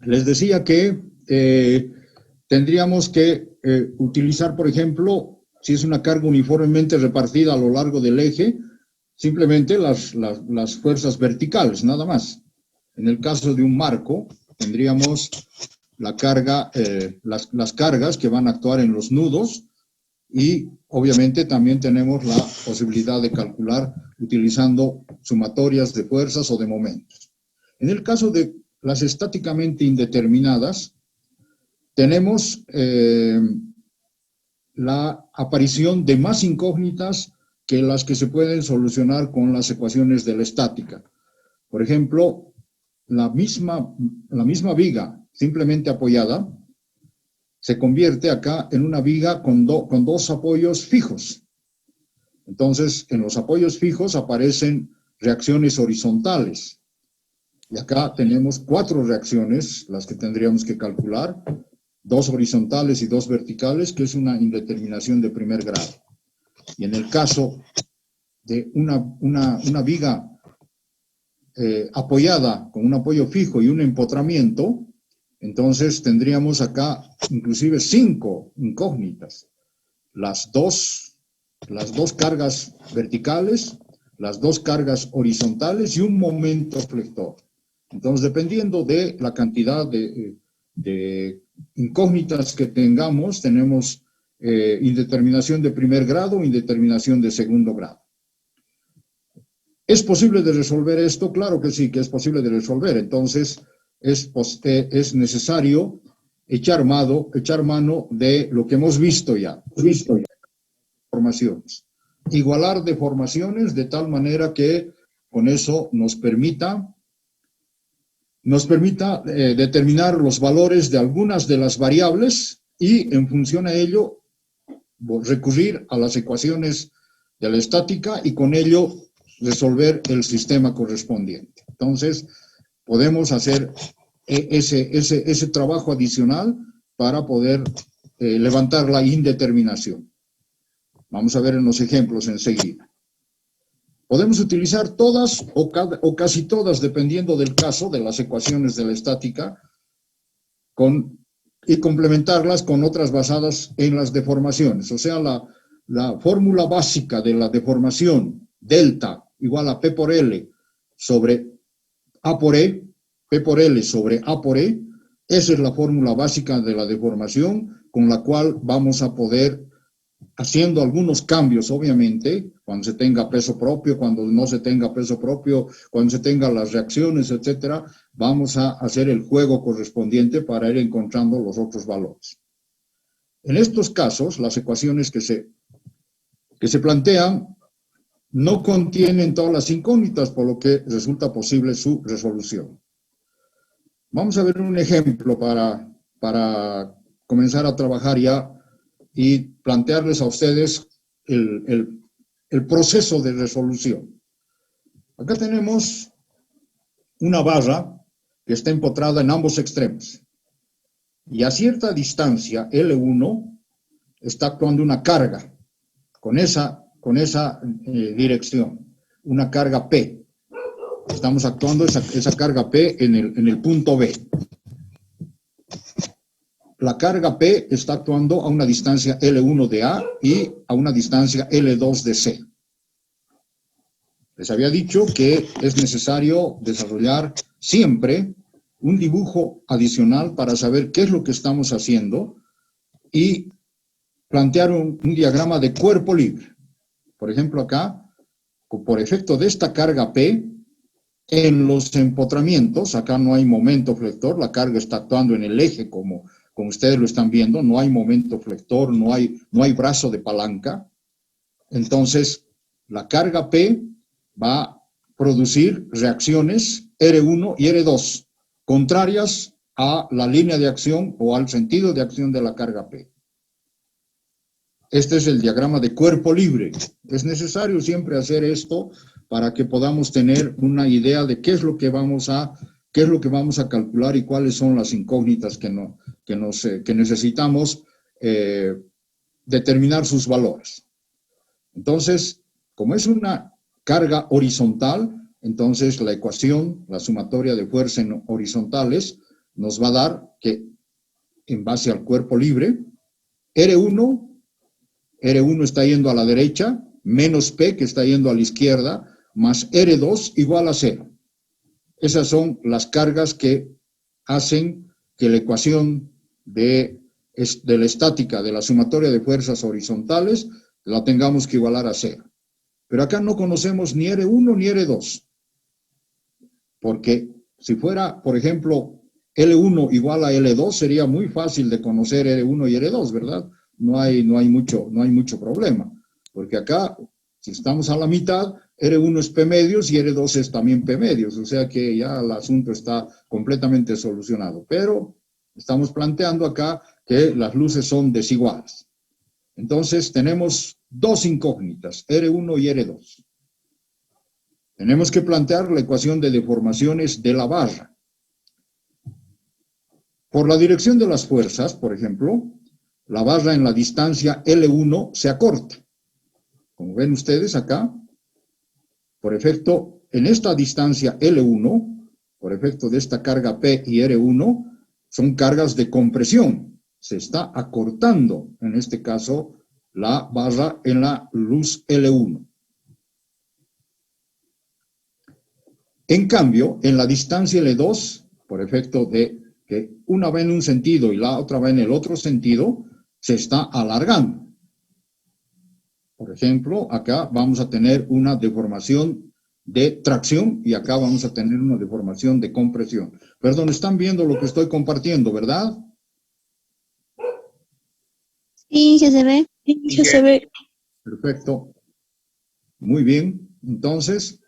Les decía que tendríamos que utilizar, por ejemplo, si es una carga uniformemente repartida a lo largo del eje, simplemente las fuerzas verticales, nada más. En el caso de un marco, tendríamos la carga, las cargas que van a actuar en los nudos, y obviamente también tenemos la posibilidad de calcular utilizando sumatorias de fuerzas o de momentos. En el caso de las estáticamente indeterminadas, tenemos la aparición de más incógnitas que las que se pueden solucionar con las ecuaciones de la estática. Por ejemplo, la misma viga simplemente apoyada se convierte acá en una viga con dos apoyos fijos. Entonces, en los apoyos fijos aparecen reacciones horizontales. Y acá tenemos 4 reacciones, las que tendríamos que calcular, 2 horizontales y 2 verticales, que es una indeterminación de primer grado. Y en el caso de una viga apoyada con un apoyo fijo y un empotramiento, entonces tendríamos acá inclusive 5 incógnitas. Las dos cargas verticales, las 2 cargas horizontales y un momento flector. Entonces, dependiendo de la cantidad de incógnitas que tengamos, tenemos indeterminación de primer grado o indeterminación de segundo grado. ¿Es posible de resolver esto? Claro que sí, que es posible de resolver. Entonces, es necesario echar mano de lo que hemos visto ya. Deformaciones. Igualar deformaciones de tal manera que con eso nos permita determinar los valores de algunas de las variables y en función a ello recurrir a las ecuaciones de la estática y con ello resolver el sistema correspondiente. Entonces, podemos hacer ese trabajo adicional para poder levantar la indeterminación. Vamos a ver en los ejemplos enseguida. Podemos utilizar todas o casi todas, dependiendo del caso, de las ecuaciones de la estática y complementarlas con otras basadas en las deformaciones. O sea, la fórmula básica de la deformación, delta igual a P por L sobre A por E, P por L sobre A por E, esa es la fórmula básica de la deformación con la cual vamos a poder, haciendo algunos cambios, obviamente, cuando se tenga peso propio, cuando no se tenga peso propio, cuando se tengan las reacciones, etcétera, vamos a hacer el juego correspondiente para ir encontrando los otros valores. En estos casos, las ecuaciones que se plantean no contienen todas las incógnitas, por lo que resulta posible su resolución. Vamos a ver un ejemplo para comenzar a trabajar ya y plantearles a ustedes el proceso de resolución. Acá tenemos una barra que está empotrada en ambos extremos. Y a cierta distancia, L1, está actuando una carga con esa dirección, una carga P. Estamos actuando esa carga P en el punto B. La carga P está actuando a una distancia L1 de A y a una distancia L2 de C. Les había dicho que es necesario desarrollar siempre un dibujo adicional para saber qué es lo que estamos haciendo y plantear un diagrama de cuerpo libre. Por ejemplo, acá, por efecto de esta carga P, en los empotramientos, acá no hay momento flector, la carga está actuando en el eje como ustedes lo están viendo, no hay momento flector, no hay brazo de palanca. Entonces, la carga P va a producir reacciones R1 y R2, contrarias a la línea de acción o al sentido de acción de la carga P. Este es el diagrama de cuerpo libre. Es necesario siempre hacer esto para que podamos tener una idea de qué es lo que vamos a calcular y cuáles son las incógnitas que necesitamos determinar sus valores. Entonces, como es una carga horizontal, entonces la ecuación, la sumatoria de fuerzas en horizontales, nos va a dar que, en base al cuerpo libre, R1 está yendo a la derecha, menos P que está yendo a la izquierda, más R2 igual a 0. Esas son las cargas que hacen que la ecuación de la estática, de la sumatoria de fuerzas horizontales, la tengamos que igualar a 0. Pero acá no conocemos ni R1 ni R2. Porque si fuera, por ejemplo, L1 igual a L2, sería muy fácil de conocer R1 y R2, ¿verdad? No hay mucho problema. Porque acá, si estamos a la mitad, R1 es P medios y R2 es también P medios. O sea que ya el asunto está completamente solucionado. Pero estamos planteando acá que las luces son desiguales. Entonces tenemos dos incógnitas, R1 y R2. Tenemos que plantear la ecuación de deformaciones de la barra. Por la dirección de las fuerzas, por ejemplo, la barra en la distancia L1 se acorta. Como ven ustedes acá, por efecto, en esta distancia L1, por efecto de esta carga P y R1, son cargas de compresión. Se está acortando, en este caso, la barra en la luz L1. En cambio, en la distancia L2, por efecto de que una va en un sentido y la otra va en el otro sentido, se está alargando. Por ejemplo, acá vamos a tener una deformación de tracción y acá vamos a tener una deformación de compresión. Perdón, están viendo lo que estoy compartiendo, ¿verdad? Sí, que se ve. Sí, que se ve. Perfecto. Muy bien. Entonces,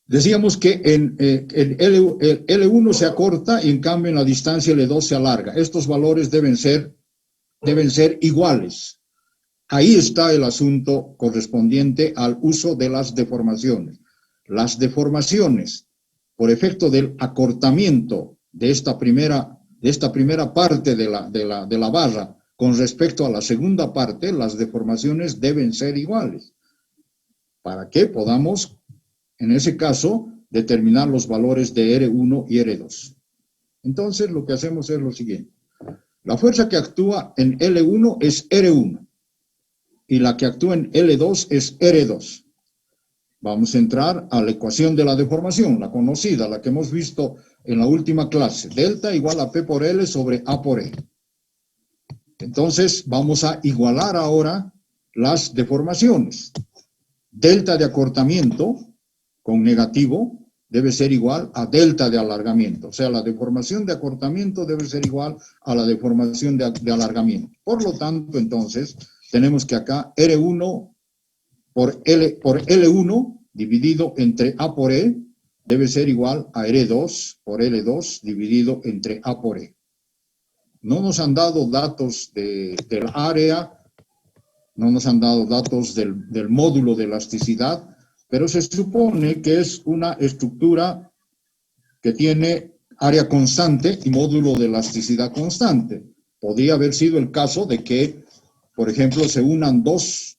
decíamos que el L1 se acorta y en cambio en la distancia L2 se alarga. Estos valores deben ser iguales. Ahí está el asunto correspondiente al uso de las deformaciones. Las deformaciones, por efecto del acortamiento de esta primera parte de la barra con respecto a la segunda parte, las deformaciones deben ser iguales. Para que podamos, en ese caso, determinar los valores de R1 y R2. Entonces, lo que hacemos es lo siguiente. La fuerza que actúa en L1 es R1 y la que actúa en L2 es R2. Vamos a entrar a la ecuación de la deformación, la conocida, la que hemos visto en la última clase. Delta igual a P por L sobre A por E. Entonces, vamos a igualar ahora las deformaciones. Delta de acortamiento con negativo debe ser igual a delta de alargamiento. O sea, la deformación de acortamiento debe ser igual a la deformación de alargamiento. Por lo tanto, entonces, tenemos que acá R1 por L1 dividido entre A por E debe ser igual a R2 por L2 dividido entre A por E. No nos han dado datos del área, no nos han dado datos del módulo de elasticidad, pero se supone que es una estructura que tiene área constante y módulo de elasticidad constante. Podría haber sido el caso de que, por ejemplo, se unan dos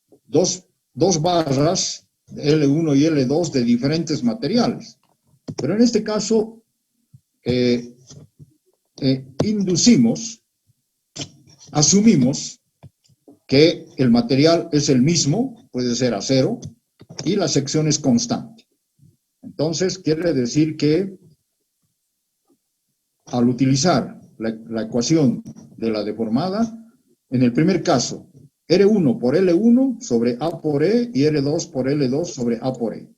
barras, L1 y L2, de diferentes materiales. Pero en este caso, asumimos que el material es el mismo, puede ser acero, y la sección es constante. Entonces, quiere decir que al utilizar la ecuación de la deformada, en el primer caso, R1 por L1 sobre A por E y R2 por L2 sobre A por E.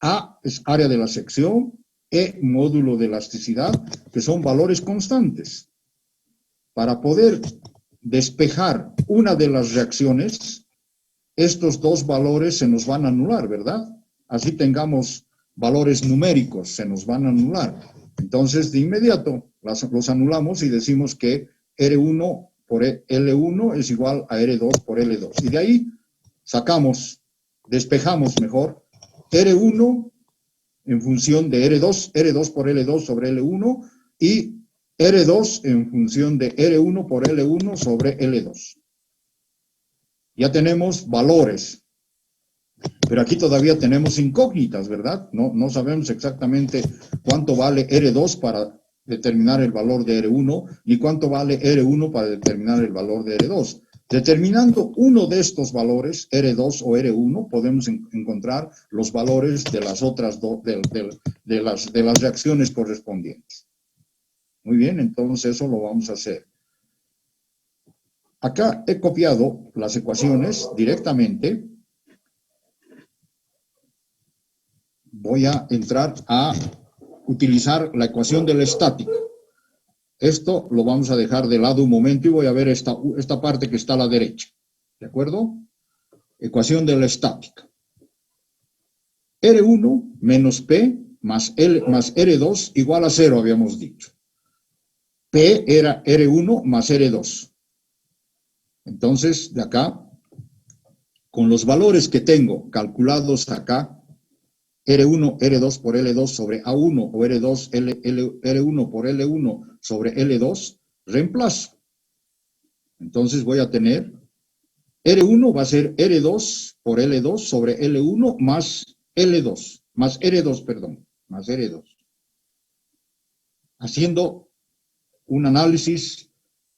A es área de la sección, E módulo de elasticidad, que son valores constantes. Para poder despejar una de las reacciones, estos dos valores se nos van a anular, ¿verdad? Así tengamos valores numéricos, se nos van a anular. Entonces, de inmediato, los anulamos y decimos que R1 por L1 es igual a R2 por L2. Y de ahí despejamos mejor, R1 en función de R2, R2 por L2 sobre L1 y R2 en función de R1 por L1 sobre L2. Ya tenemos valores, pero aquí todavía tenemos incógnitas, ¿verdad? No sabemos exactamente cuánto vale R2 determinar el valor de R1, ni cuánto vale R1 para determinar el valor de R2. Determinando uno de estos valores, R2 o R1, podemos encontrar los valores de las otras de las reacciones correspondientes. Muy bien, entonces eso lo vamos a hacer. Acá he copiado las ecuaciones directamente. Voy a entrar a utilizar la ecuación de la estática. Esto lo vamos a dejar de lado un momento y voy a ver esta parte que está a la derecha. ¿De acuerdo? Ecuación de la estática. R1 menos P más R2 igual a 0, habíamos dicho. P era R1 más R2. Entonces, de acá, con los valores que tengo calculados acá, R1, R2 por L2 sobre A1 o R2, R1 por L1 sobre L2, reemplazo. Entonces voy a tener, R1 va a ser R2 por L2 sobre L1 más L2, más R2, perdón, más R2. Haciendo un análisis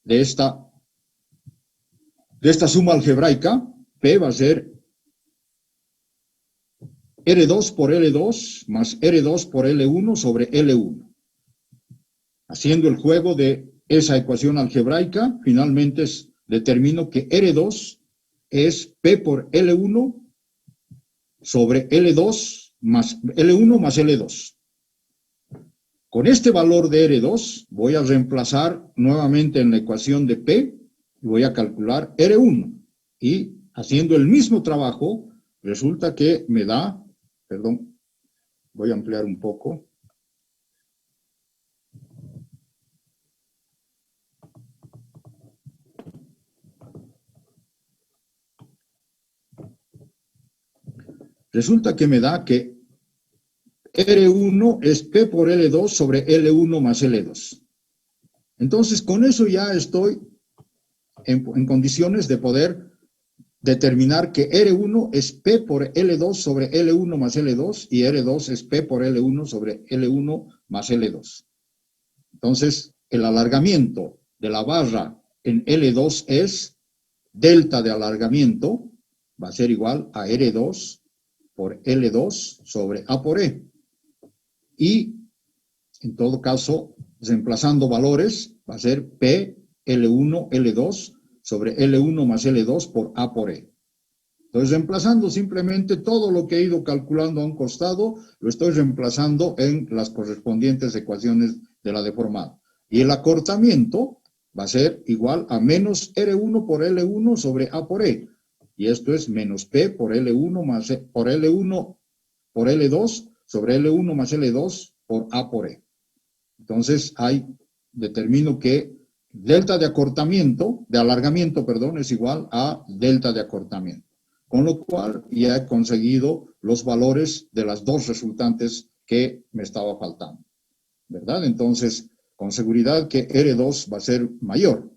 de esta suma algebraica, P va a ser R2 por L2 más R2 por L1 sobre L1. Haciendo el juego de esa ecuación algebraica, finalmente determino que R2 es P por L1 sobre L2 más L1 más L2. Con este valor de R2 voy a reemplazar nuevamente en la ecuación de P y voy a calcular R1. Y haciendo el mismo trabajo, resulta que me da, perdón, voy a ampliar un poco. Resulta que me da que R1 es P por L2 sobre L1 más L2. Entonces, con eso ya estoy en condiciones de poder determinar que R1 es P por L2 sobre L1 más L2 y R2 es P por L1 sobre L1 más L2. Entonces, el alargamiento de la barra en L2 es delta de alargamiento, va a ser igual a R2 por L2 sobre A por E. Y, en todo caso, reemplazando valores, va a ser P, L1, L2 sobre L1 más L2 por A por E. Entonces, reemplazando simplemente todo lo que he ido calculando a un costado, lo estoy reemplazando en las correspondientes ecuaciones de la deformada. Y el acortamiento va a ser igual a menos R1 por L1 sobre A por E. Y esto es menos P por L1 más por L1 por L2 sobre L1 más L2 por A por E. Entonces, determino que delta de alargamiento, perdón, es igual a delta de acortamiento. Con lo cual, ya he conseguido los valores de las dos resultantes que me estaba faltando. ¿Verdad? Entonces, con seguridad que R2 va a ser mayor,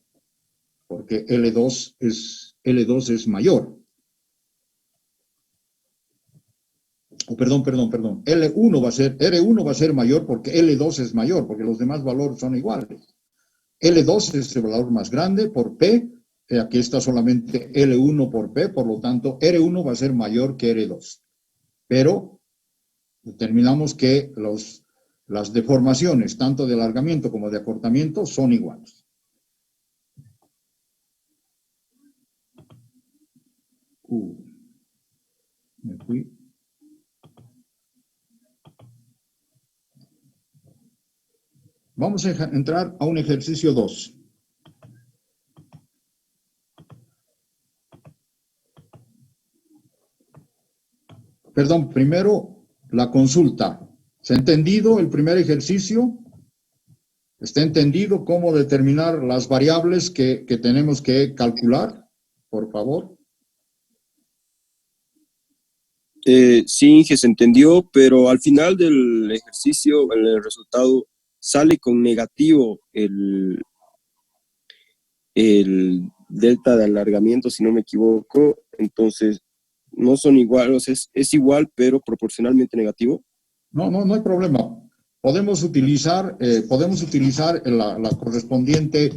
porque L2 es mayor. Perdón. R1 va a ser mayor porque L2 es mayor, porque los demás valores son iguales. L2 es el valor más grande por P, aquí está solamente L1 por P, por lo tanto R1 va a ser mayor que R2. Pero determinamos que las deformaciones, tanto de alargamiento como de acortamiento, son iguales. Me fui. Vamos a entrar a un ejercicio 2. Perdón, primero la consulta. ¿Se ha entendido el primer ejercicio? ¿Está entendido cómo determinar las variables que tenemos que calcular? Por favor. Sí, que se entendió, pero al final del ejercicio, el resultado sale con negativo el delta de alargamiento, si no me equivoco. Entonces, no son iguales, es igual, pero proporcionalmente negativo. No hay problema. podemos utilizar la correspondiente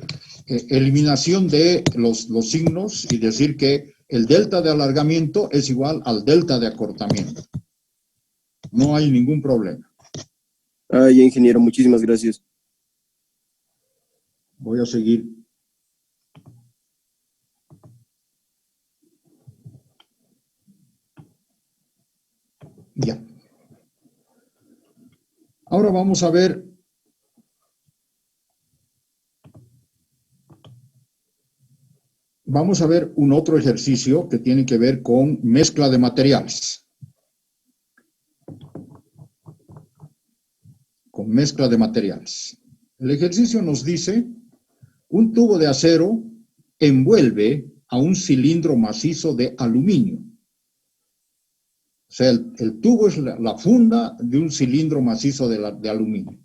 eliminación de los signos y decir que el delta de alargamiento es igual al delta de acortamiento. No hay ningún problema. Ah, ya, ingeniero, muchísimas gracias. Voy a seguir. Ya. Ahora vamos a ver un otro ejercicio que tiene que ver con mezcla de materiales. El ejercicio nos dice, un tubo de acero envuelve a un cilindro macizo de aluminio. O sea, el tubo es la funda de un cilindro macizo de aluminio.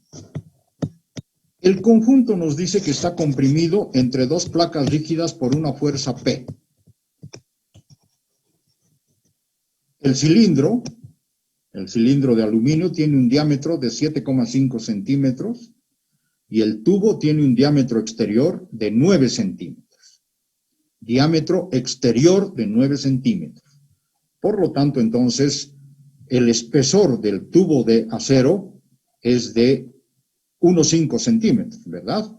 El conjunto nos dice que está comprimido entre dos placas rígidas por una fuerza P. El cilindro de aluminio tiene un diámetro de 7,5 centímetros y el tubo tiene un diámetro exterior de 9 centímetros. Diámetro exterior de 9 centímetros. Por lo tanto, entonces, el espesor del tubo de acero es de 1,5 centímetros, ¿verdad?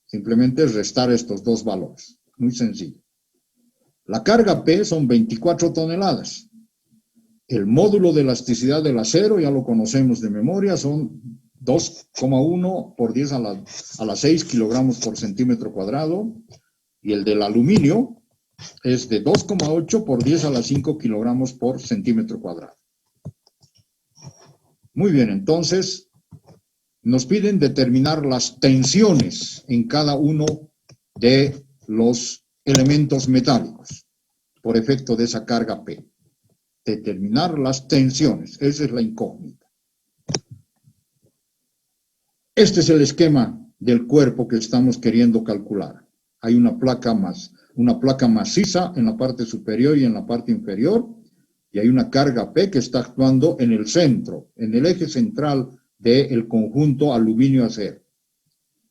Simplemente es restar estos dos valores. Muy sencillo. La carga P son 24 toneladas. El módulo de elasticidad del acero, ya lo conocemos de memoria, son 2,1 por 10 a la 6 kilogramos por centímetro cuadrado. Y el del aluminio es de 2,8 por 10 a la 5 kilogramos por centímetro cuadrado. Muy bien, entonces nos piden determinar las tensiones en cada uno de los elementos metálicos por efecto de esa carga P. Determinar las tensiones, esa es la incógnita. Este es el esquema del cuerpo que estamos queriendo calcular. Hay una placa maciza en la parte superior y en la parte inferior, y hay una carga P que está actuando en el centro, en el eje central del conjunto aluminio-acero.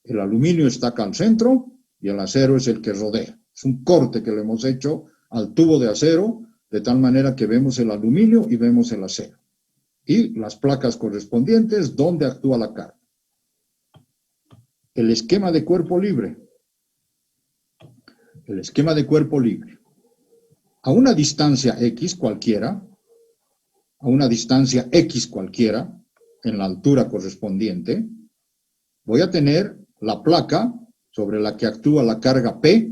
El aluminio está acá al centro y el acero es el que rodea. Es un corte que le hemos hecho al tubo de acero, de tal manera que vemos el aluminio y vemos el acero. Y las placas correspondientes donde actúa la carga. El esquema de cuerpo libre. El esquema de cuerpo libre. A una distancia X cualquiera, en la altura correspondiente, voy a tener la placa sobre la que actúa la carga P,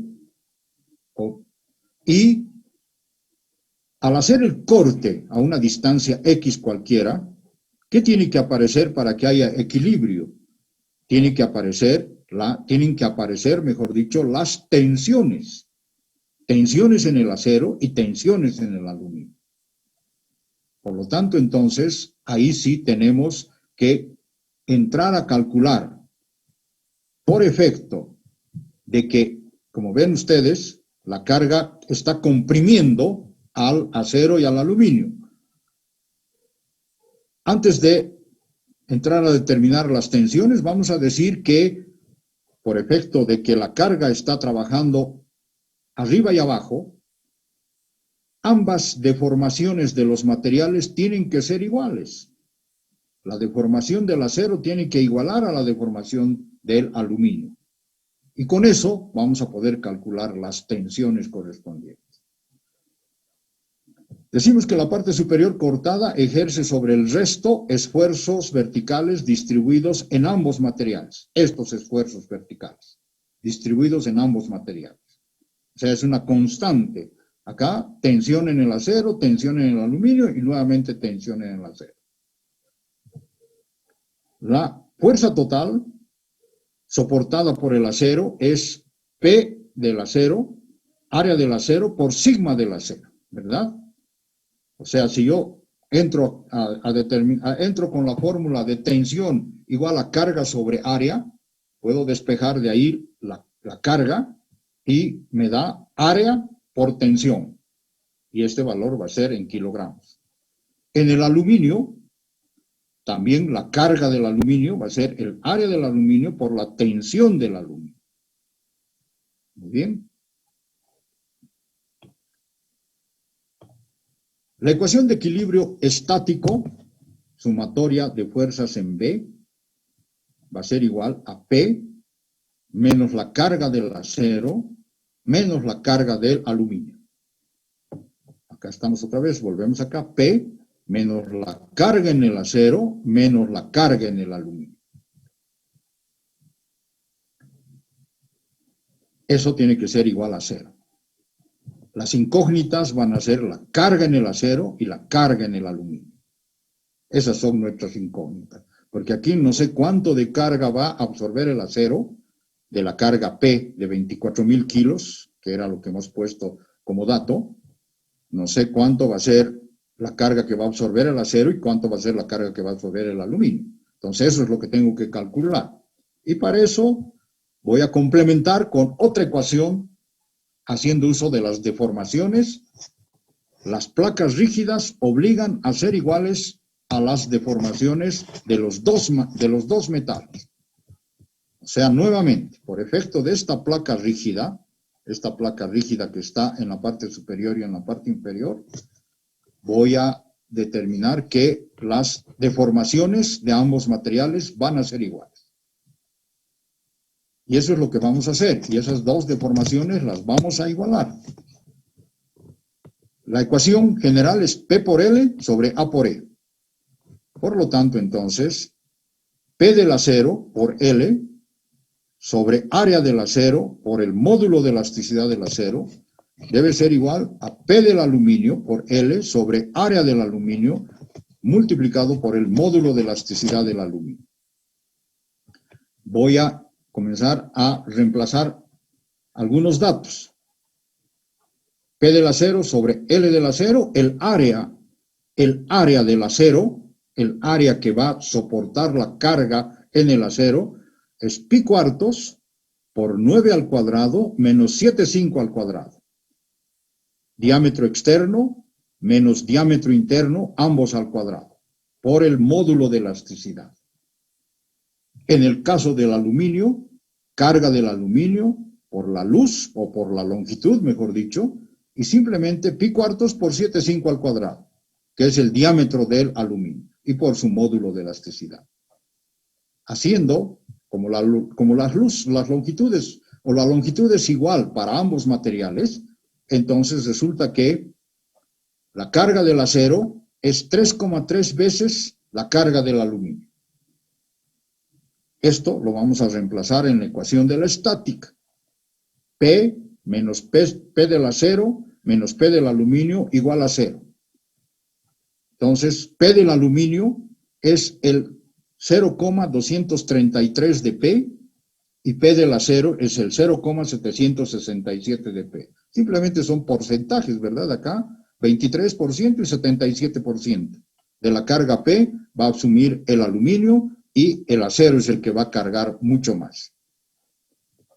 y al hacer el corte a una distancia X cualquiera, ¿qué tiene que aparecer para que haya equilibrio? Tienen que aparecer, mejor dicho, las tensiones. Tensiones en el acero y tensiones en el aluminio. Por lo tanto, entonces, ahí sí tenemos que entrar a calcular por efecto de que, como ven ustedes, la carga está comprimiendo al acero y al aluminio. Antes de entrar a determinar las tensiones, vamos a decir que, por efecto de que la carga está trabajando arriba y abajo, ambas deformaciones de los materiales tienen que ser iguales. La deformación del acero tiene que igualar a la deformación del aluminio. Y con eso vamos a poder calcular las tensiones correspondientes. Decimos que la parte superior cortada ejerce sobre el resto esfuerzos verticales distribuidos en ambos materiales. Estos esfuerzos verticales, distribuidos en ambos materiales. O sea, es una constante. Acá, tensión en el acero, tensión en el aluminio y nuevamente tensión en el acero. La fuerza total soportada por el acero es P del acero, área del acero por sigma del acero, ¿verdad? O sea, si yo entro con la fórmula de tensión igual a carga sobre área, puedo despejar de ahí la carga y me da área por tensión. Y este valor va a ser en kilogramos. En el aluminio, también la carga del aluminio va a ser el área del aluminio por la tensión del aluminio. Muy bien. La ecuación de equilibrio estático, sumatoria de fuerzas en B, va a ser igual a P menos la carga del acero menos la carga del aluminio. Acá estamos otra vez, volvemos acá, P menos la carga en el acero menos la carga en el aluminio. Eso tiene que ser igual a 0. Las incógnitas van a ser la carga en el acero y la carga en el aluminio. Esas son nuestras incógnitas. Porque aquí no sé cuánto de carga va a absorber el acero de la carga P de 24.000 kilos, que era lo que hemos puesto como dato. No sé cuánto va a ser la carga que va a absorber el acero y cuánto va a ser la carga que va a absorber el aluminio. Entonces eso es lo que tengo que calcular. Y para eso voy a complementar con otra ecuación haciendo uso de las deformaciones. Las placas rígidas obligan a ser iguales a las deformaciones de los dos metales. O sea, nuevamente, por efecto de esta placa rígida que está en la parte superior y en la parte inferior, voy a determinar que las deformaciones de ambos materiales van a ser iguales. Y eso es lo que vamos a hacer. Y esas dos deformaciones las vamos a igualar. La ecuación general es P por L sobre A por E. Por lo tanto, entonces, P del acero por L sobre área del acero por el módulo de elasticidad del acero debe ser igual a P del aluminio por L sobre área del aluminio multiplicado por el módulo de elasticidad del aluminio. Voy a comenzar a reemplazar algunos datos. P del acero sobre L del acero, el área del acero, el área que va a soportar la carga en el acero, es pi cuartos por 9 al cuadrado menos 7,5 al cuadrado. Diámetro externo menos diámetro interno, ambos al cuadrado, por el módulo de elasticidad. En el caso del aluminio, carga del aluminio por la luz, o por la longitud, mejor dicho, y simplemente pi cuartos por 7,5 al cuadrado, que es el diámetro del aluminio, y por su módulo de elasticidad. Haciendo, como la longitud es igual para ambos materiales, entonces resulta que la carga del acero es 3,3 veces la carga del aluminio. Esto lo vamos a reemplazar en la ecuación de la estática. P menos P del acero menos P del aluminio igual a 0. Entonces, P del aluminio es el 0,233 de P y P del acero es el 0,767 de P. Simplemente son porcentajes, ¿verdad? Acá, 23% y 77% de la carga P va a asumir el aluminio y el acero es el que va a cargar mucho más.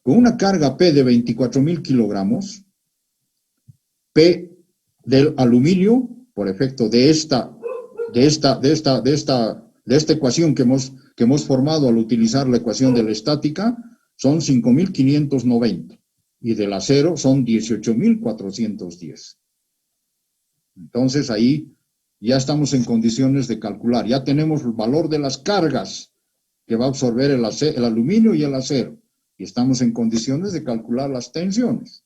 Con una carga P de 24.000 kilogramos, P del aluminio, por efecto de esta ecuación que hemos formado al utilizar la ecuación de la estática, son 5.590 y del acero son 18.410. Entonces ahí ya estamos en condiciones de calcular, ya tenemos el valor de las cargas que va a absorber el aluminio y el acero, y estamos en condiciones de calcular las tensiones.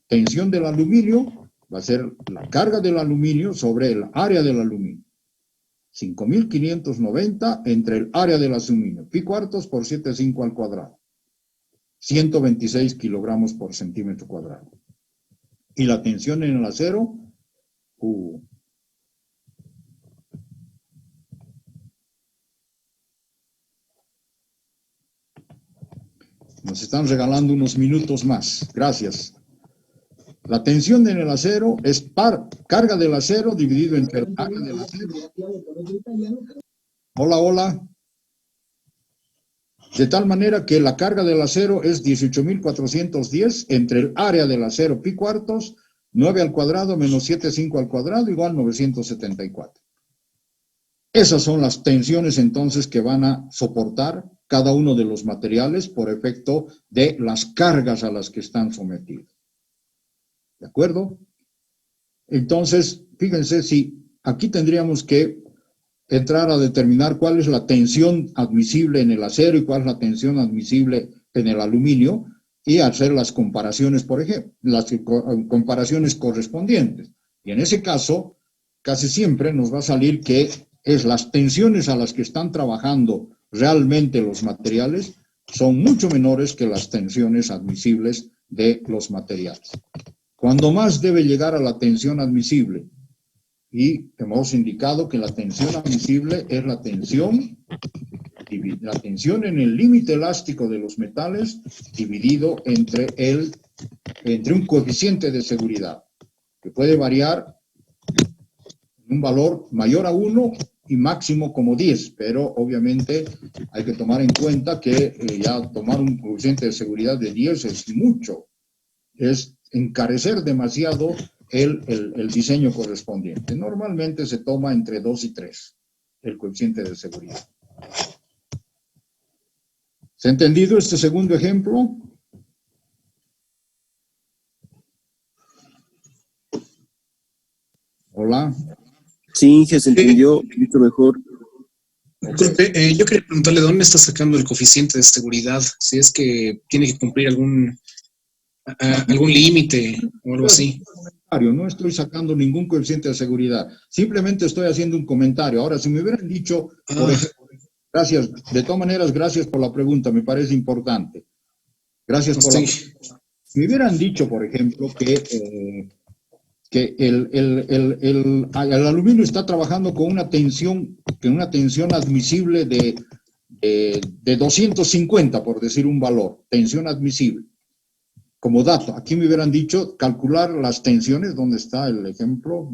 Tensión del aluminio va a ser la carga del aluminio sobre el área del aluminio. 5.590 entre el área del aluminio, pi cuartos por 7,5 al cuadrado. 126 kilogramos por centímetro cuadrado. Y la tensión en el acero, nos están regalando unos minutos más. Gracias. La tensión en el acero es carga del acero dividido entre el área del acero. Hola, hola. De tal manera que la carga del acero es 18.410 entre el área del acero pi cuartos, 9 al cuadrado menos 7,5 al cuadrado igual 974. Esas son las tensiones entonces que van a soportar cada uno de los materiales por efecto de las cargas a las que están sometidos. ¿De acuerdo? Entonces, fíjense, si aquí tendríamos que entrar a determinar cuál es la tensión admisible en el acero y cuál es la tensión admisible en el aluminio y hacer las comparaciones, por ejemplo, las comparaciones correspondientes. Y en ese caso, casi siempre nos va a salir que es las tensiones a las que están trabajando realmente los materiales son mucho menores que las tensiones admisibles de los materiales. Cuando más debe llegar a la tensión admisible, y hemos indicado que la tensión admisible es la tensión en el límite elástico de los metales dividido entre un coeficiente de seguridad, que puede variar en un valor mayor a 1 y máximo como 10, pero obviamente hay que tomar en cuenta que ya tomar un coeficiente de seguridad de 10 es mucho, es encarecer demasiado el diseño correspondiente. Normalmente se toma entre 2 y 3, el coeficiente de seguridad. ¿Se ha entendido este segundo ejemplo? Hola. Sí, que se entendió mucho mejor. Disculpe, yo quería preguntarle dónde está sacando el coeficiente de seguridad, si es que tiene que cumplir algún límite o algo así. No estoy sacando ningún coeficiente de seguridad, simplemente estoy haciendo un comentario. Ahora, si me hubieran dicho, por ejemplo, gracias, de todas maneras, gracias por la pregunta, me parece importante. Gracias por la pregunta. Si me hubieran dicho, por ejemplo, que el aluminio está trabajando con una tensión admisible de 250, por decir un valor, tensión admisible. Como dato, aquí me hubieran dicho calcular las tensiones, ¿dónde está el ejemplo?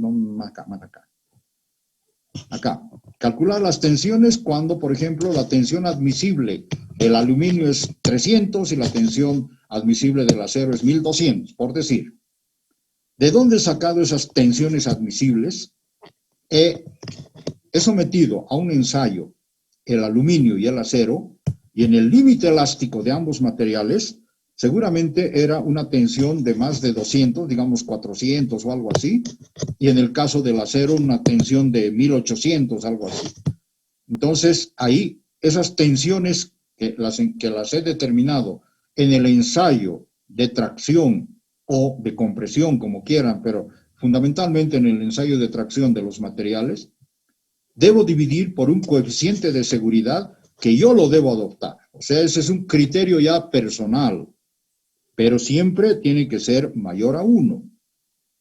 Acá. Calcular las tensiones cuando, por ejemplo, la tensión admisible del aluminio es 300 y la tensión admisible del acero es 1200, por decir. ¿De dónde he sacado esas tensiones admisibles? He sometido a un ensayo el aluminio y el acero, y en el límite elástico de ambos materiales, seguramente era una tensión de más de 200, digamos 400 o algo así, y en el caso del acero una tensión de 1800, algo así. Entonces, ahí, esas tensiones que las he determinado en el ensayo de tracción o de compresión, como quieran, pero fundamentalmente en el ensayo de tracción de los materiales, debo dividir por un coeficiente de seguridad que yo lo debo adoptar. O sea, ese es un criterio ya personal, pero siempre tiene que ser mayor a 1,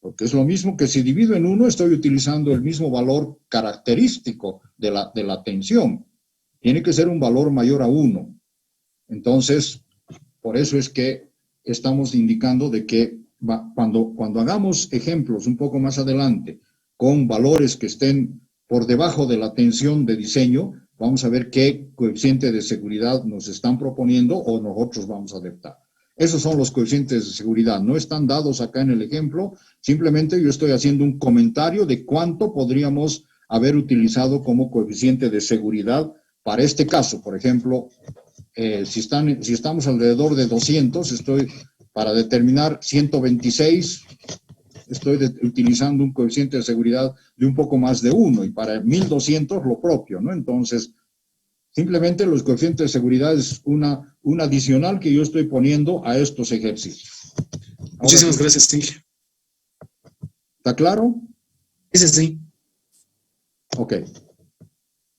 porque es lo mismo que si divido en 1 estoy utilizando el mismo valor característico de la tensión. Tiene que ser un valor mayor a 1. Entonces, por eso es que estamos indicando de que cuando hagamos ejemplos un poco más adelante con valores que estén por debajo de la tensión de diseño, vamos a ver qué coeficiente de seguridad nos están proponiendo o nosotros vamos a adaptar. Esos son los coeficientes de seguridad, no están dados acá en el ejemplo, simplemente yo estoy haciendo un comentario de cuánto podríamos haber utilizado como coeficiente de seguridad para este caso. Por ejemplo, si estamos alrededor de 200, para determinar 126, estoy utilizando un coeficiente de seguridad de un poco más de 1, y para 1200 lo propio, ¿no? Entonces, simplemente los coeficientes de seguridad es un adicional que yo estoy poniendo a estos ejercicios. Muchísimas gracias, sí. ¿Está claro? Sí. Ok.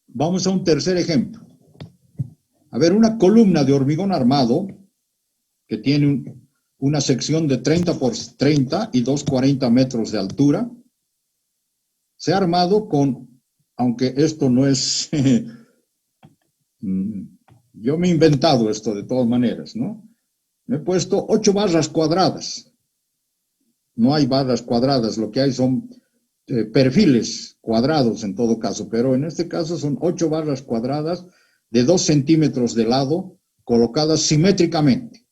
Vamos a un tercer ejemplo. A ver, una columna de hormigón armado que tiene una sección de 30 por 30 y 240 metros de altura, se ha armado con, aunque esto no es... yo me he inventado esto de todas maneras, ¿no? Me he puesto 8 barras cuadradas. No hay barras cuadradas, lo que hay son perfiles cuadrados en todo caso, pero en este caso son 8 barras cuadradas de 2 centímetros de lado, colocadas simétricamente.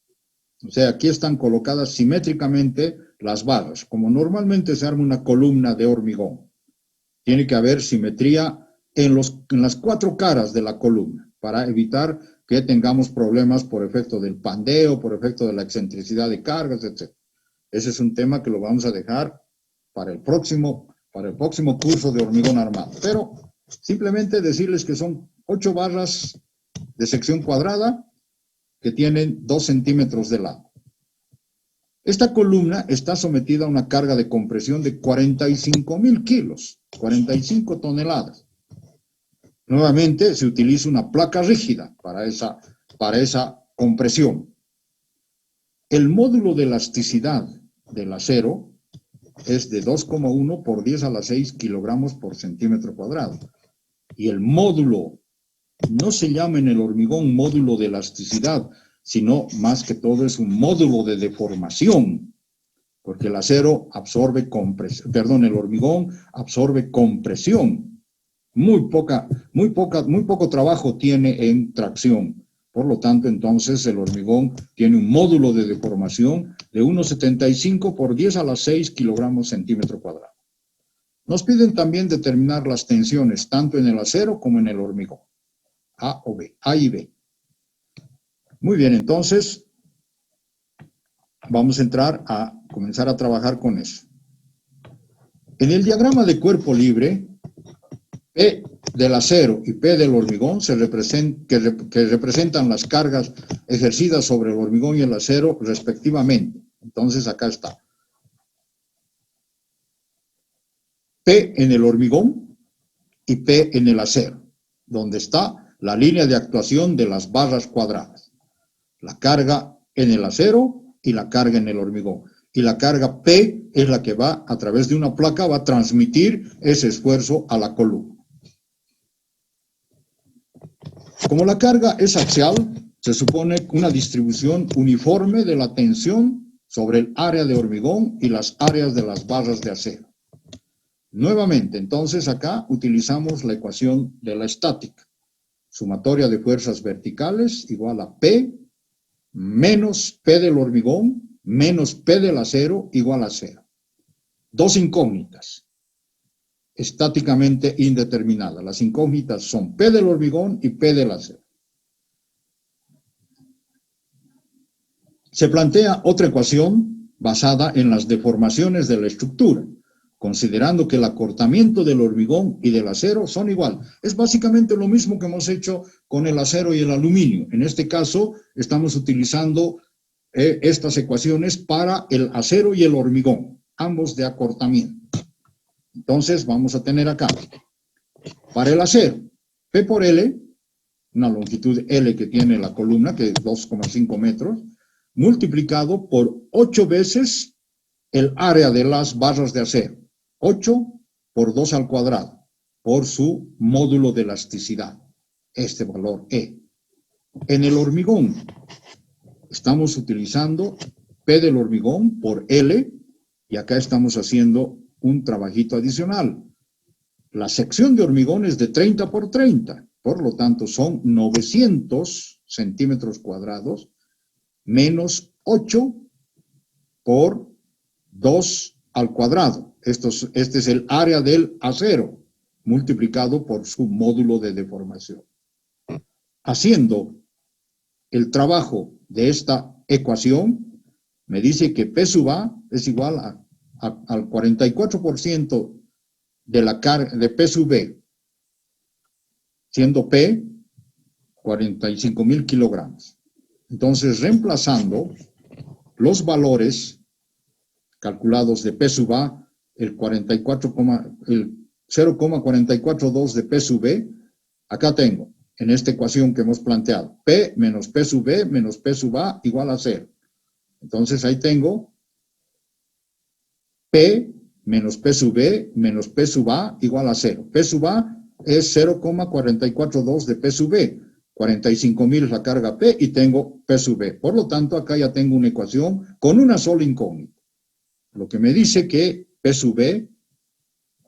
O sea, aquí están colocadas simétricamente las barras, como normalmente se arma una columna de hormigón. Tiene que haber simetría en las 4 caras de la columna, para evitar que tengamos problemas por efecto del pandeo, por efecto de la excentricidad de cargas, etc. Ese es un tema que lo vamos a dejar para el próximo curso de hormigón armado. Pero simplemente decirles que son 8 barras de sección cuadrada que tienen 2 centímetros de lado. Esta columna está sometida a una carga de compresión de 45.000 kilos, 45 toneladas. Nuevamente se utiliza una placa rígida para esa compresión. El módulo de elasticidad del acero es de 2,1 por 10 a la 6 kilogramos por centímetro cuadrado. Y el módulo no se llama en el hormigón módulo de elasticidad, sino más que todo es un módulo de deformación, porque el acero absorbe el hormigón absorbe compresión. Muy poco trabajo tiene en tracción. Por lo tanto, entonces, el hormigón tiene un módulo de deformación de 1,75 por 10 a la 6 kilogramos centímetro cuadrado. Nos piden también determinar las tensiones, tanto en el acero como en el hormigón. A y B. Muy bien, entonces, vamos a comenzar a trabajar con eso. En el diagrama de cuerpo libre, P del acero y P del hormigón que representan las cargas ejercidas sobre el hormigón y el acero respectivamente. Entonces acá está. P en el hormigón y P en el acero, donde está la línea de actuación de las barras cuadradas. La carga en el acero y la carga en el hormigón. Y la carga P es la que va, a través de una placa, va a transmitir ese esfuerzo a la columna. Como la carga es axial, se supone una distribución uniforme de la tensión sobre el área de hormigón y las áreas de las barras de acero. Nuevamente, entonces acá utilizamos la ecuación de la estática. Sumatoria de fuerzas verticales igual a P menos P del hormigón menos P del acero igual a 0. Dos incógnitas estáticamente indeterminadas. Las incógnitas son P del hormigón y P del acero. Se plantea otra ecuación basada en las deformaciones de la estructura, considerando que el acortamiento del hormigón y del acero son igual. Es básicamente lo mismo que hemos hecho con el acero y el aluminio. En este caso, estamos utilizando estas ecuaciones para el acero y el hormigón, ambos de acortamiento. Entonces, vamos a tener acá, para el acero, P por L, una longitud L que tiene la columna, que es 2,5 metros, multiplicado por 8 veces el área de las barras de acero. 8 por 2 al cuadrado, por su módulo de elasticidad, este valor E. En el hormigón, estamos utilizando P del hormigón por L, y acá estamos haciendo un trabajito adicional. La sección de hormigón es de 30 por 30, por lo tanto son 900 centímetros cuadrados menos 8 por 2 al cuadrado. Este es el área del acero multiplicado por su módulo de deformación. Haciendo el trabajo de esta ecuación, me dice que P sub A es igual al 44% de la carga de P sub B, siendo P 45.000 kilogramos. Entonces, reemplazando los valores calculados de P sub A, el 0,442 de P sub B, acá tengo, en esta ecuación que hemos planteado, P menos P sub B menos P sub A igual a 0. Entonces, ahí tengo P menos P sub B menos P sub A igual a 0. P sub A es 0,442 de P sub B. 45.000 es la carga P y tengo P sub B. Por lo tanto, acá ya tengo una ecuación con una sola incógnita. Lo que me dice que P sub B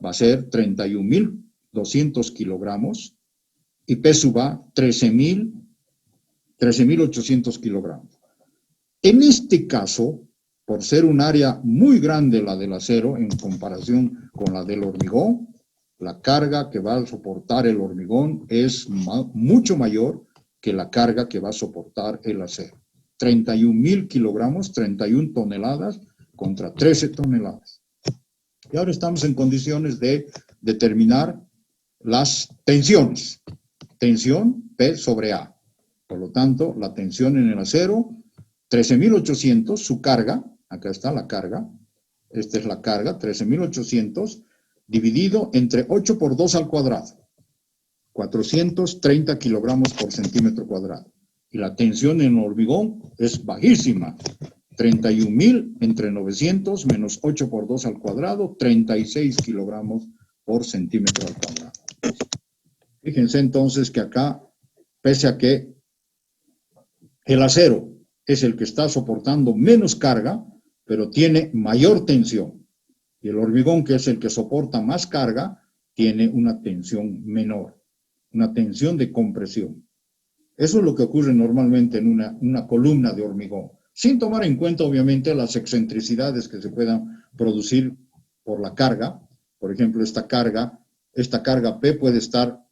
va a ser 31.200 kilogramos y P sub A 13.800 kilogramos. En este caso, por ser un área muy grande la del acero en comparación con la del hormigón, la carga que va a soportar el hormigón es mucho mayor que la carga que va a soportar el acero. 31.000 kilogramos, 31 toneladas contra 13 toneladas. Y ahora estamos en condiciones de determinar las tensiones. Tensión P sobre A. Por lo tanto, la tensión en el acero, 13.800, su carga, acá está la carga, esta es la carga, 13.800, dividido entre 8 por 2 al cuadrado, 430 kilogramos por centímetro cuadrado. Y la tensión en el hormigón es bajísima, 31.000 entre 900 menos 8 por 2 al cuadrado, 36 kilogramos por centímetro al cuadrado. Fíjense entonces que acá, pese a que el acero es el que está soportando menos carga, pero tiene mayor tensión. Y el hormigón, que es el que soporta más carga, tiene una tensión menor, una tensión de compresión. Eso es lo que ocurre normalmente en una columna de hormigón, sin tomar en cuenta, obviamente, las excentricidades que se puedan producir por la carga. Por ejemplo, esta carga P puede estar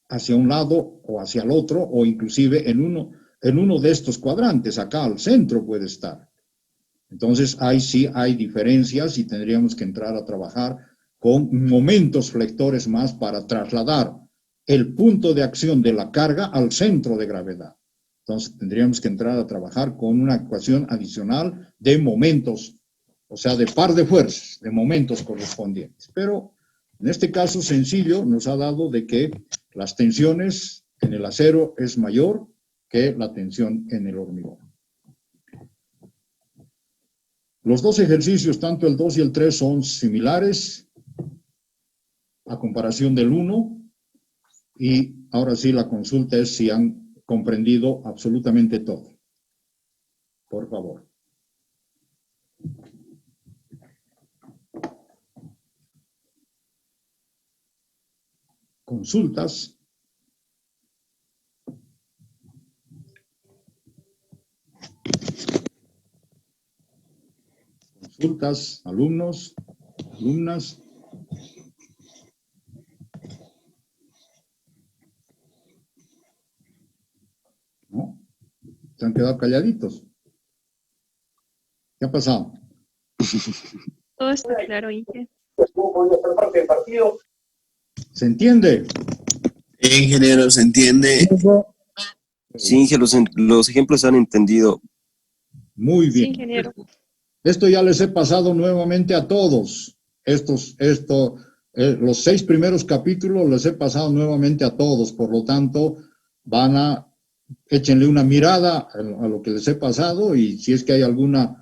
hacia un lado o hacia el otro, o inclusive en uno de estos cuadrantes, acá al centro puede estar. Entonces, ahí sí hay diferencias y tendríamos que entrar a trabajar con momentos flectores más para trasladar el punto de acción de la carga al centro de gravedad. Entonces, tendríamos que entrar a trabajar con una ecuación adicional de momentos, o sea, de par de fuerzas, de momentos correspondientes. Pero en este caso sencillo nos ha dado de que las tensiones en el acero es mayor que la tensión en el hormigón. Los dos ejercicios, tanto el 2 y el 3, son similares a comparación del 1. Y ahora sí, la consulta es si han comprendido absolutamente todo. Por favor. Consultas. Consultas, alumnos, alumnas. ¿No? Se han quedado calladitos. ¿Qué ha pasado? Todo está claro, Inge. ¿Se entiende? Ingeniero, ¿se entiende? Sí, Inge, los ejemplos se han entendido. Muy Sí, bien. ingeniero. Esto ya les he pasado nuevamente a todos. Los 6 primeros capítulos les he pasado nuevamente a todos. Por lo tanto, échenle una mirada a lo que les he pasado, y si es que hay alguna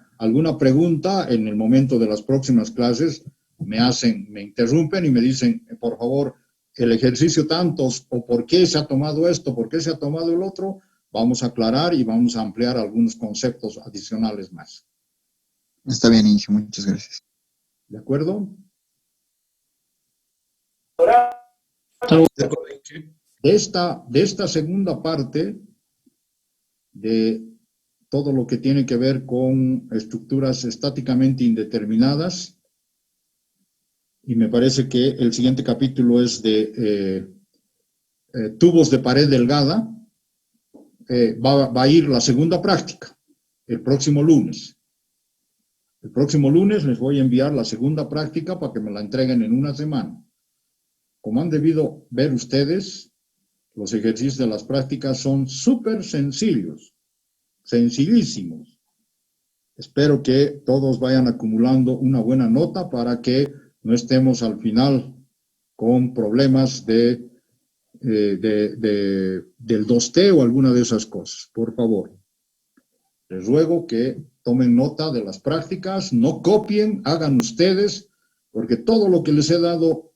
pregunta en el momento de las próximas clases, me interrumpen y me dicen, por favor, el ejercicio tantos, o por qué se ha tomado esto, por qué se ha tomado el otro, vamos a aclarar y vamos a ampliar algunos conceptos adicionales más. Está bien, Inge, muchas gracias. ¿De acuerdo? De esta segunda parte, de todo lo que tiene que ver con estructuras estáticamente indeterminadas, y me parece que el siguiente capítulo es de tubos de pared delgada, va a ir la segunda práctica, el próximo lunes. El próximo lunes les voy a enviar la segunda práctica para que me la entreguen en una semana. Como han debido ver ustedes, los ejercicios de las prácticas son súper sencillos, sencillísimos. Espero que todos vayan acumulando una buena nota para que no estemos al final con problemas del 2T o alguna de esas cosas. Por favor, les ruego que tomen nota de las prácticas, no copien, hagan ustedes, porque todo lo que les he dado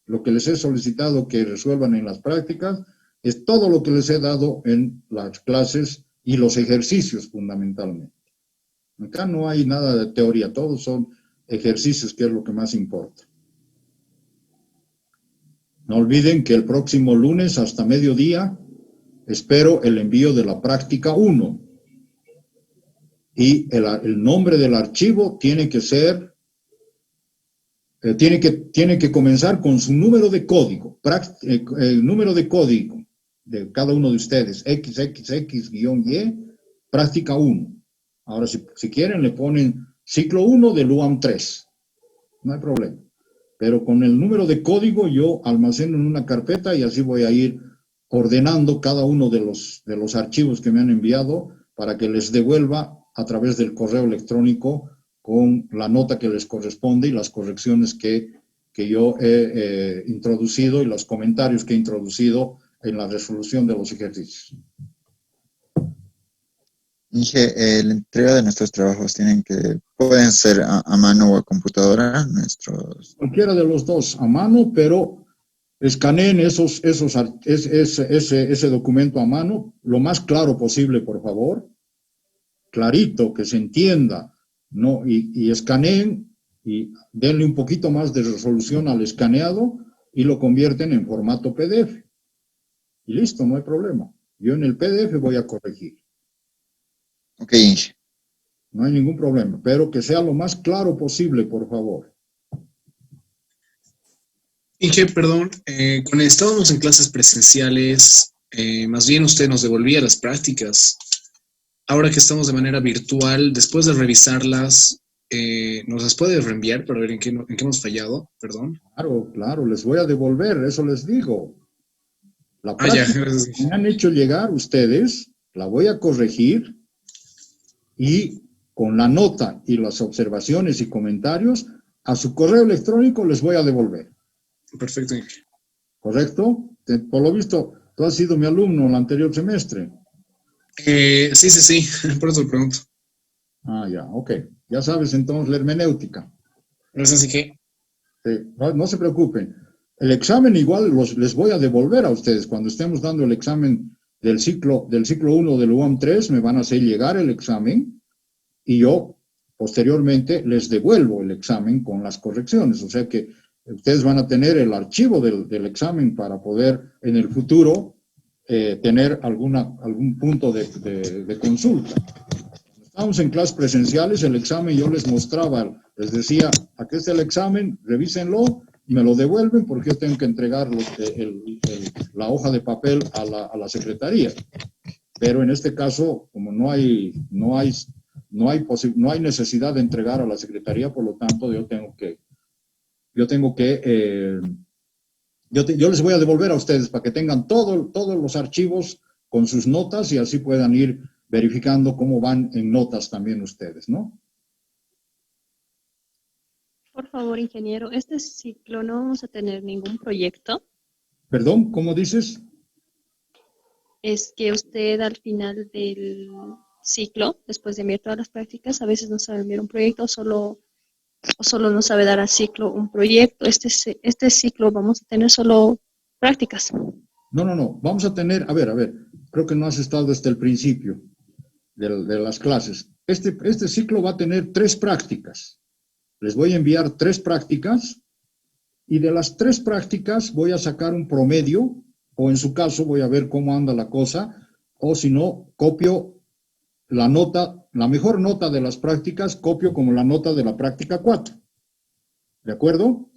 lo que les he solicitado que resuelvan en las prácticas es todo lo que les he dado en las clases y los ejercicios fundamentalmente. Acá no hay nada de teoría, todos son ejercicios, que es lo que más importa. No olviden que el próximo lunes hasta mediodía espero el envío de la práctica 1. Y el nombre del archivo tiene que ser tiene que comenzar con su número de código, el número de código de cada uno de ustedes, XXX-Y, práctica 1. Ahora, si quieren, le ponen ciclo 1 del UAM 3. No hay problema. Pero con el número de código yo almaceno en una carpeta y así voy a ir ordenando cada uno de los archivos que me han enviado para que les devuelva a través del correo electrónico con la nota que les corresponde y las correcciones que yo he introducido y los comentarios que he introducido en la resolución de los ejercicios. Inge, la entrega de nuestros trabajos pueden ser a mano o a computadora, Cualquiera de los dos, a mano, pero escaneen ese documento a mano, lo más claro posible, por favor, clarito, que se entienda, ¿no? Y escaneen y denle un poquito más de resolución al escaneado y lo convierten en formato PDF. Y listo, no hay problema. Yo en el PDF voy a corregir. Ok, Inge. No hay ningún problema, pero que sea lo más claro posible, por favor. Inge, perdón, cuando estábamos en clases presenciales, más bien usted nos devolvía las prácticas. Ahora que estamos de manera virtual, después de revisarlas, ¿nos las puede reenviar para ver en qué hemos fallado? Perdón. Claro, les voy a devolver, eso les digo. La Ya. práctica que me han hecho llegar ustedes, la voy a corregir y con la nota y las observaciones y comentarios, a su correo electrónico les voy a devolver. Perfecto, Inge. ¿Correcto? Por lo visto, tú has sido mi alumno el anterior semestre. Sí, por eso lo pregunto. Ya, ok. Ya sabes entonces la hermenéutica. Gracias, Inge. Sí, no se preocupen. El examen igual les voy a devolver a ustedes. Cuando estemos dando el examen del ciclo 1 del UAM 3, me van a hacer llegar el examen y yo posteriormente les devuelvo el examen con las correcciones. O sea que ustedes van a tener el archivo del examen para poder en el futuro tener algún punto de consulta. Estamos en clases presenciales, el examen yo les mostraba, les decía, aquí está el examen, revísenlo, me lo devuelven porque yo tengo que entregar la hoja de papel a la secretaría. Pero en este caso, como no hay necesidad de entregar a la secretaría, por lo tanto, yo les voy a devolver a ustedes para que tengan todos los archivos con sus notas y así puedan ir verificando cómo van en notas también ustedes, ¿no? Por favor, ingeniero, este ciclo no vamos a tener ningún proyecto. Perdón, ¿cómo dices? Es que usted al final del ciclo, después de enviar todas las prácticas, a veces no sabe enviar un proyecto o solo no sabe dar al ciclo un proyecto. Este ciclo vamos a tener solo prácticas. No. Vamos a tener, a ver, creo que no has estado desde el principio de las clases. Este ciclo va a tener 3 prácticas. Les voy a enviar 3 prácticas y de las 3 prácticas voy a sacar un promedio o en su caso voy a ver cómo anda la cosa o si no, copio la mejor nota de las prácticas, copio como la nota de la práctica 4. ¿De acuerdo?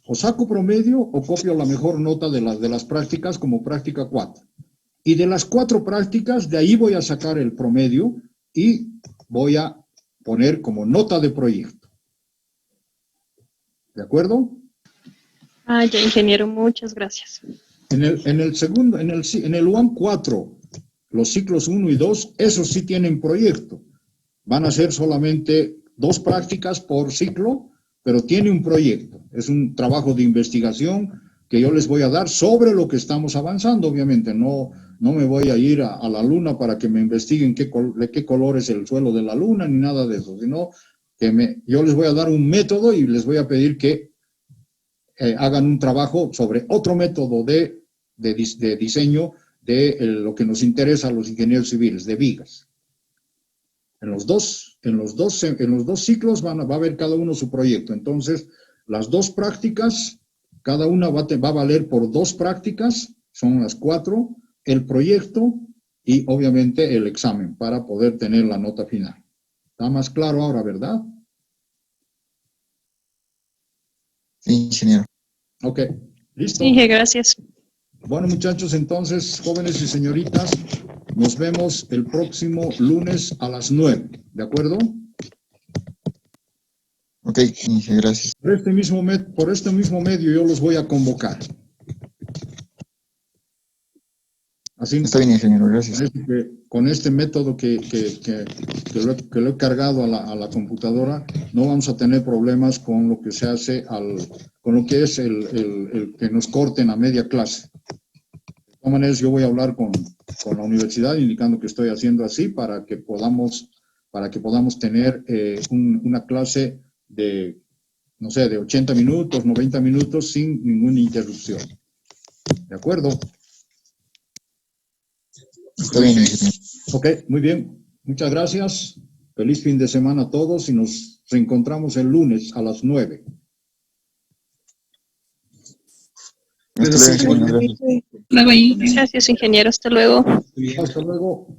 O saco promedio o copio la mejor nota de las prácticas como práctica 4. Y de las 4 prácticas, de ahí voy a sacar el promedio y voy a poner como nota de proyecto. ¿De acuerdo? Ya, ingeniero, muchas gracias. En el UAM 4, los ciclos 1 y 2, esos sí tienen proyecto. Van a ser solamente 2 prácticas por ciclo, pero tiene un proyecto. Es un trabajo de investigación que yo les voy a dar sobre lo que estamos avanzando, obviamente. No me voy a ir a la luna para que me investiguen de qué color es el suelo de la luna, ni nada de eso, sino que yo les voy a dar un método y les voy a pedir que hagan un trabajo sobre otro método de diseño de lo que nos interesa a los ingenieros civiles, de vigas. En los dos ciclos va a haber cada uno su proyecto. Entonces, las 2 prácticas, cada una va a valer por 2 prácticas, son las 4, el proyecto y obviamente el examen para poder tener la nota final. ¿Está más claro ahora, verdad? Sí, ingeniero. Ok, listo. Inge, gracias. Bueno, muchachos, entonces, jóvenes y señoritas, nos vemos el próximo lunes a las 9, ¿de acuerdo? Ok, Inge, gracias. Por este mismo medio yo los voy a convocar. Así, Está bien, ingeniero, gracias. parece que con este método que lo he cargado a la computadora, no vamos a tener problemas con lo que se hace con lo que es el que nos corten a media clase. De todas maneras, yo voy a hablar con la universidad indicando que estoy haciendo así para que podamos tener una clase de, no sé, de 80 minutos, 90 minutos sin ninguna interrupción. ¿De acuerdo? Está bien, ingeniero. Ok, muy bien. Muchas gracias. Feliz fin de semana a todos y nos reencontramos el lunes a las 9. Hasta luego, ingeniero, gracias. Gracias, ingeniero. Hasta luego. Hasta luego.